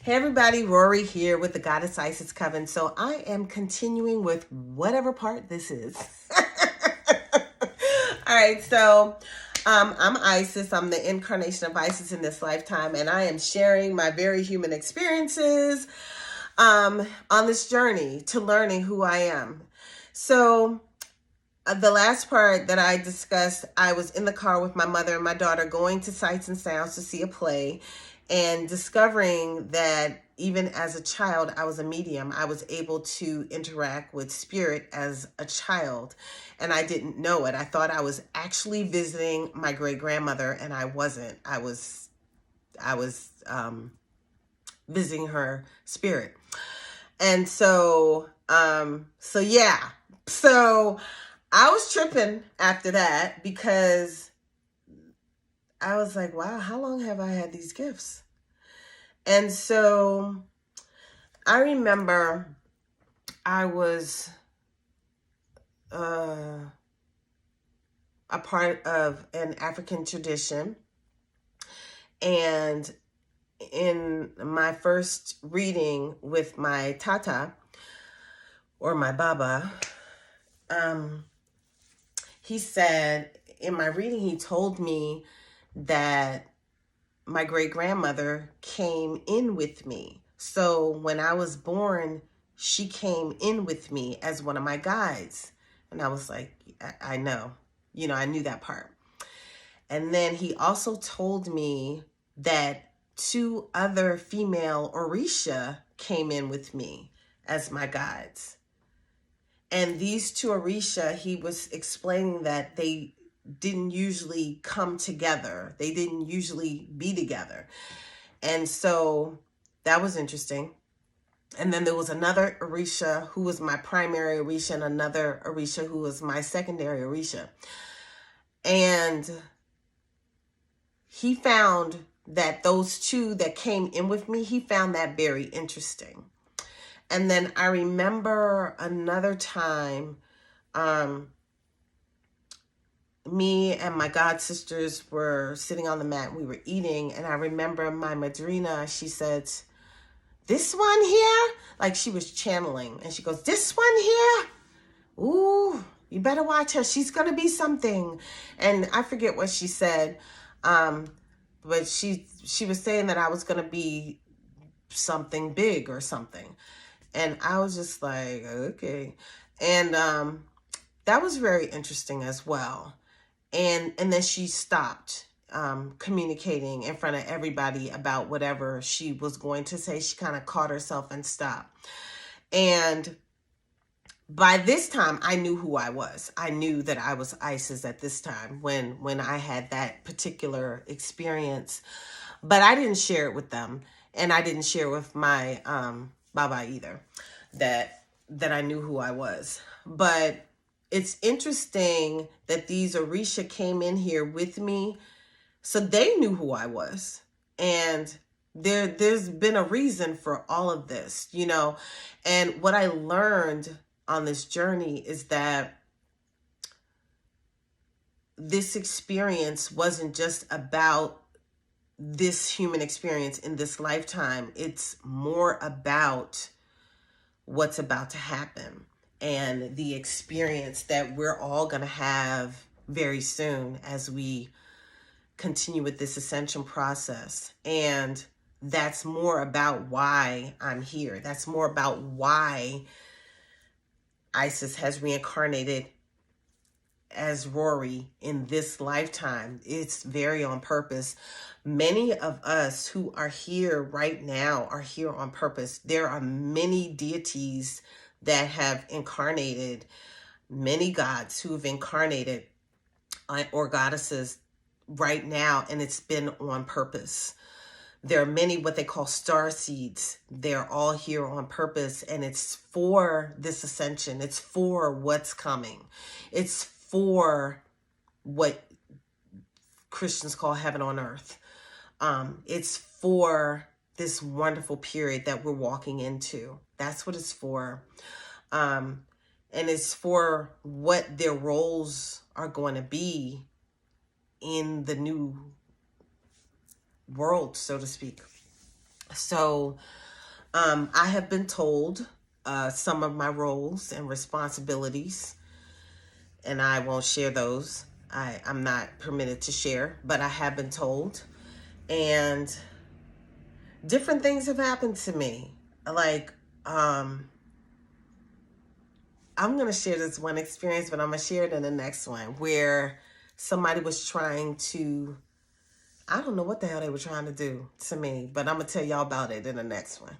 Hey everybody, Rorree here with the Goddess Isis Coven. So I am continuing with whatever part this is. All right, so I'm Isis. I'm the incarnation of Isis in this lifetime, and I am sharing my very human experiences on this journey to learning who I am. So the last part that I discussed, I was in the car with my mother and my daughter going to Sights and Sounds to see a play and discovering that even as a child, I was a medium. I was able to interact with spirit as a child, and I didn't know it. I thought I was actually visiting my great-grandmother, and I wasn't. I was visiting her spirit. And so yeah. So I was tripping after that because I was like, wow, how long have I had these gifts? And so I remember I was a part of an African tradition. And in my first reading with my Tata or my Baba, he said, in my reading, he told me that my great-grandmother came in with me. So when I was born, she came in with me as one of my guides. And I was like, I know, I knew that part. And then he also told me that 2 other female Orisha came in with me as my guides. And these 2 Orisha, he was explaining that they didn't usually come together. They didn't usually be together. And so that was interesting. And then there was another Orisha who was my primary Orisha and another Orisha who was my secondary Orisha. And he found that those 2 that came in with me, he found that very interesting. And then I remember another time, me and my god sisters were sitting on the mat and we were eating, and I remember my madrina, she said, this one here, like she was channeling, and she goes, this one here, ooh, you better watch her, she's gonna be something. And I forget what she said, but she was saying that I was gonna be something big or something. And I was just like, okay. And that was very interesting as well. And then she stopped communicating in front of everybody about whatever she was going to say. She kind of caught herself and stopped. And by this time, I knew who I was. I knew that I was Isis at this time when I had that particular experience. But I didn't share it with them. And I didn't share with my Baba either, that I knew who I was. But it's interesting that these Orisha came in here with me, so they knew who I was. And there's been a reason for all of this, And what I learned on this journey is that this experience wasn't just about this human experience in this lifetime. It's more about what's about to happen and the experience that we're all going to have very soon as we continue with this ascension process. And that's more about why I'm here. That's more about why Isis has reincarnated as Rorree in this lifetime. It's very on purpose. Many of us who are here right now are here on purpose. There are many deities that have incarnated, many gods who have incarnated or goddesses right now, and it's been on purpose. There are many what they call star seeds. They're all here on purpose, and it's for this ascension. It's for what's coming. It's for what Christians call heaven on earth. It's for this wonderful period that we're walking into. That's what it's for. And it's for what their roles are going to be in the new world, so to speak. So I have been told some of my roles and responsibilities, and I won't share those. I'm not permitted to share, but I have been told. And different things have happened to me. Like, I'm going to share this one experience, but I'm going to share it in the next one, where somebody was trying to, I don't know what the hell they were trying to do to me, but I'm going to tell y'all about it in the next one.